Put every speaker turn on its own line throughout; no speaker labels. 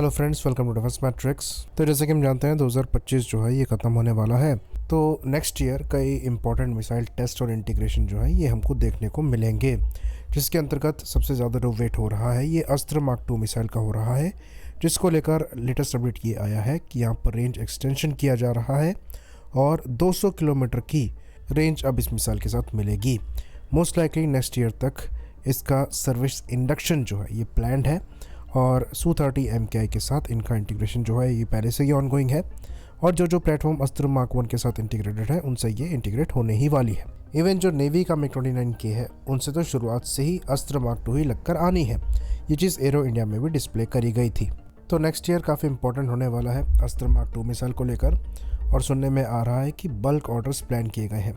Hello friends, welcome to Defence Matrix. तो जैसे कि हम जानते हैं 2025 जो है ये ख़त्म होने वाला है। तो नेक्स्ट ईयर कई इंपॉर्टेंट मिसाइल टेस्ट और इंटीग्रेशन जो है ये हमको देखने को मिलेंगे, जिसके अंतर्गत सबसे ज़्यादा जो वेट हो रहा है ये अस्त्र मार्क 2 मिसाइल का हो रहा है, जिसको लेकर लेटेस्ट अपडेट ये आया है कि यहाँ पर रेंज एक्सटेंशन किया जा रहा है और 200 किलोमीटर की रेंज अब इस मिसाइल के साथ मिलेगी। मोस्ट लाइकली नेक्स्ट ईयर तक इसका सर्विस इंडक्शन जो है ये प्लान्ड है और Su-30 MKI के साथ इनका इंटीग्रेशन जो है ये पहले से ही ऑनगोइंग है और जो प्लेटफॉर्म अस्त्र मार्क 1 के साथ इंटीग्रेटेड है उनसे ये इंटीग्रेट होने ही वाली है। इवन जो नेवी का MiG-29K है उनसे तो शुरुआत से ही अस्त्र मार्क 2 ही लगकर आनी है। ये चीज़ एरो इंडिया में भी डिस्प्ले करी गई थी। तो नेक्स्ट ईयर काफ़ी इंपॉर्टेंट होने वाला है अस्त्र मार्क 2 मिसाइल को लेकर, और सुनने में आ रहा है कि बल्क ऑर्डर्स प्लान किए गए हैं।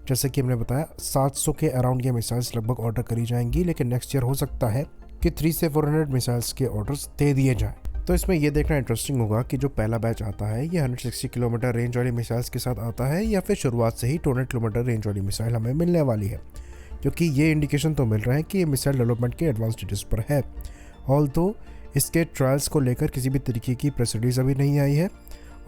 जैसे कि हमने बताया 700 के अराउंड ये मिसाइल्स लगभग ऑर्डर करी जाएंगी, लेकिन नेक्स्ट ईयर हो सकता है कि 300 से 400 मिसाइल्स के ऑर्डर्स दे दिए जाएं। तो इसमें ये देखना इंटरेस्टिंग होगा कि जो पहला बैच आता है ये 160 किलोमीटर रेंज वाली मिसाइल्स के साथ आता है या फिर शुरुआत से ही 200 किलोमीटर रेंज वाली मिसाइल हमें मिलने वाली है, क्योंकि ये इंडिकेशन तो मिल रहा है कि ये मिसाइल डेवलपमेंट के एडवांस स्टेजेस पर है। ऑल्दो इसके ट्रायल्स को लेकर किसी भी तरीके की प्रेस रिलीज अभी नहीं आई है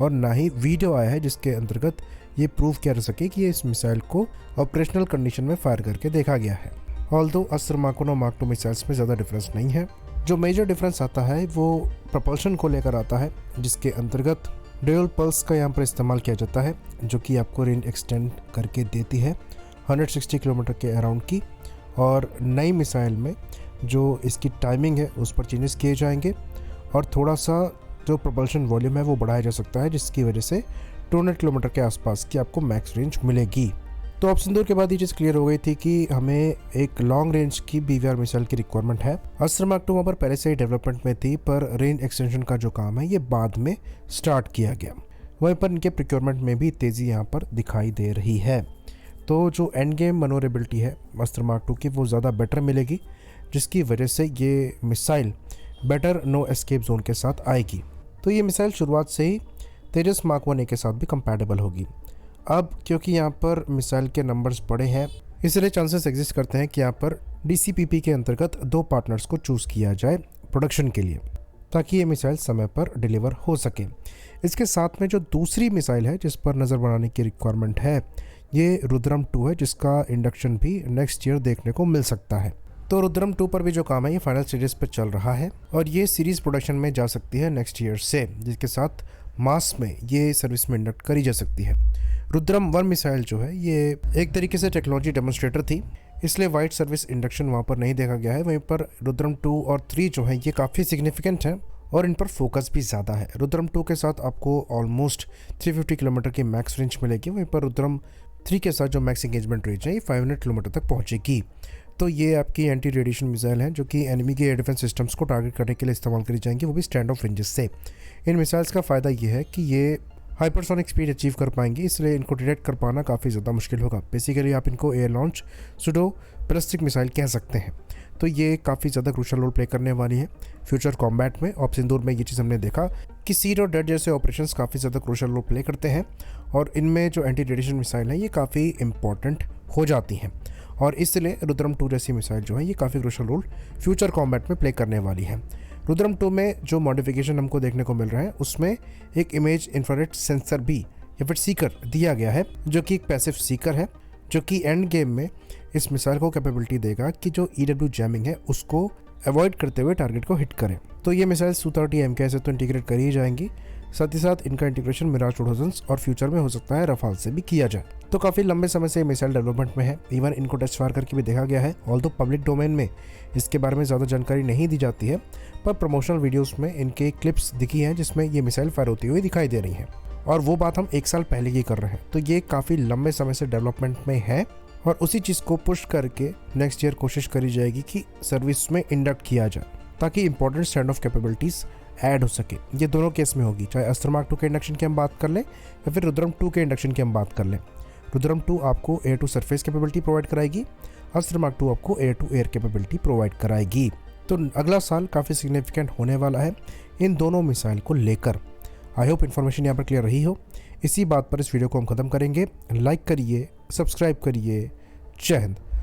और ना ही वीडियो आया है जिसके अंतर्गत ये प्रूव किया जा सके कि ये इस मिसाइल को ऑपरेशनल कंडीशन में फायर करके देखा गया है। ऑल्दो अस्त्र मार्क 1 और मार्क 2 मिसाइल्स में ज़्यादा डिफरेंस नहीं है। जो मेजर डिफरेंस आता है वो प्रपल्शन को लेकर आता है, जिसके अंतर्गत ड्यूल पल्स का यहाँ पर इस्तेमाल किया जाता है, जो कि आपको रेंज एक्सटेंड करके देती है 160 किलोमीटर के अराउंड की। और नई मिसाइल में जो इसकी टाइमिंग है उस पर चेंजेस किए जाएंगे और थोड़ा सा जो प्रपल्शन वॉल्यूम है वो बढ़ाया जा सकता है, जिसकी वजह से 200 किलोमीटर के आसपास की आपको मैक्स रेंज मिलेगी। तो अब सिंदूर के बाद ये चीज़ क्लियर हो गई थी कि हमें एक लॉन्ग रेंज की BVR मिसाइल की रिक्वायरमेंट है। अस्त्र मार्क 2 वहाँ पर पहले से ही डेवलपमेंट में थी, पर रेंज एक्सटेंशन का जो काम है ये बाद में स्टार्ट किया गया। वहीं पर इनके प्रोक्योरमेंट में भी तेज़ी यहाँ पर दिखाई दे रही है। तो जो एंड गेम मनोरेबिलिटी है अस्त्र मार्क 2 की वो ज़्यादा बेटर मिलेगी, जिसकी वजह से ये missile better no escape zone के साथ आएगी। तो ये मिसाइल शुरुआत से ही तेजस मार्क 1A के साथ भी कंपैटिबल होगी। अब क्योंकि यहाँ पर मिसाइल के नंबर्स बड़े हैं, इसलिए चांसेस एग्जिस्ट करते हैं कि यहाँ पर DCPP के अंतर्गत 2 पार्टनर्स को चूज़ किया जाए प्रोडक्शन के लिए, ताकि ये मिसाइल समय पर डिलीवर हो सके। इसके साथ में जो दूसरी मिसाइल है जिस पर नज़र बनाने की रिक्वायरमेंट है ये रुद्रम 2 है, जिसका इंडक्शन भी नेक्स्ट ईयर देखने को मिल सकता है। तो रुद्रम 2 पर भी जो काम है ये फाइनल स्टेजेस पर चल रहा है और ये सीरीज़ प्रोडक्शन में जा सकती है नेक्स्ट ईयर से, जिसके साथ मास में ये सर्विस में इंडक्ट करी जा सकती है। रुद्रम 1 मिसाइल जो है ये एक तरीके से टेक्नोलॉजी डेमोन्स्ट्रेटर थी, इसलिए वाइड सर्विस इंडक्शन वहाँ पर नहीं देखा गया है। वहीं पर रुद्रम 2 और 3 जो है ये काफ़ी सिग्निफिकेंट हैं और इन पर फोकस भी ज़्यादा है। रुद्रम 2 के साथ आपको ऑलमोस्ट 350 किलोमीटर की मैक्स रेंज मिलेगी, वहीं पर रुद्रम 3 के साथ जो मैक्स एंगेजमेंट रेंज है ये 500 किलोमीटर तक पहुँचेगी। तो ये आपकी एंटी रेडिएशन मिसाइल हैं जो कि एनिमी के एयर डिफेंस सिस्टम्स को टारगेट करने के लिए इस्तेमाल करी जाएंगी, वो भी स्टैंड ऑफ रेंजेस से। इन मिसाइल्स का फ़ायदा ये है कि ये हाइपरसोनिक स्पीड अचीव कर पाएंगी, इसलिए इनको डिटेक्ट कर पाना काफ़ी ज़्यादा मुश्किल होगा। बेसिकली आप इनको air launch pseudo ballistic missile कह सकते हैं। तो ये काफ़ी ज़्यादा क्रूशल रोल प्ले करने वाली है फ्यूचर कॉम्बैट में। ऑप सिंदूर में ये चीज़ हमने देखा कि सीड और डेड जैसे ऑपरेशंस काफ़ी ज़्यादा क्रूशल रोल प्ले करते हैं और इनमें जो एंटी रेडिएशन मिसाइल है ये काफ़ी इंपॉर्टेंट हो जाती हैं, और इसलिए रुद्रम 2 जैसी मिसाइल जो है ये काफ़ी क्रूशल रोल फ्यूचर कॉम्बैट में प्ले करने वाली है। रुद्रम 2 में जो मॉडिफिकेशन हमको देखने को मिल रहा है उसमें एक इमेज इंफ्रारेड सेंसर भी या फिर सीकर दिया गया है, जो कि एक पैसिव सीकर है, जो कि एंड गेम में इस मिसाइल को कैपेबिलिटी देगा कि जो EW जैमिंग है उसको अवॉइड करते हुए टारगेट को हिट करें। तो ये मिसाइल Su-30 MKI से तो इंटीग्रेट करी ही जाएंगी, साथ ही साथ इनका इंटीग्रेशन मिराज 2000 और फ्यूचर में हो सकता है रफाल से भी किया जाए। तो काफ़ी लंबे समय से मिसाइल डेवलपमेंट में है, इवन इनको टेस्ट फायर करके भी देखा गया है। ऑल्दो पब्लिक डोमेन में इसके बारे में ज़्यादा जानकारी नहीं दी जाती है, पर प्रमोशनल वीडियोस में इनके क्लिप्स दिखी हैं जिसमें ये मिसाइल फायर होती हुई दिखाई दे रही हैं, और वो बात हम 1 साल पहले की कर रहे हैं। तो ये काफ़ी लंबे समय से डेवलपमेंट में है और उसी चीज़ को पुश करके नेक्स्ट ईयर कोशिश करी जाएगी कि सर्विस में इंडक्ट किया जाए, ताकि important stand of capabilities add हो सके। ये दोनों केस में होगी, चाहे अस्त्र मार्क 2 के इंडक्शन की हम बात कर लें या फिर रुद्रम 2 के इंडक्शन की हम बात कर लें। रुद्रम 2 आपको air to surface capability provide कराएगी, अस्त्र मार्क 2 आपको air to air capability provide कराएगी। तो अगला साल काफ़ी सिग्निफिकेंट होने वाला है इन दोनों मिसाइल को लेकर। आई होप इन्फॉर्मेशन यहाँ पर क्लियर रही हो। इसी बात पर इस वीडियो को हम ख़त्म करेंगे। लाइक करिए, सब्सक्राइब करिए। जय हिंद।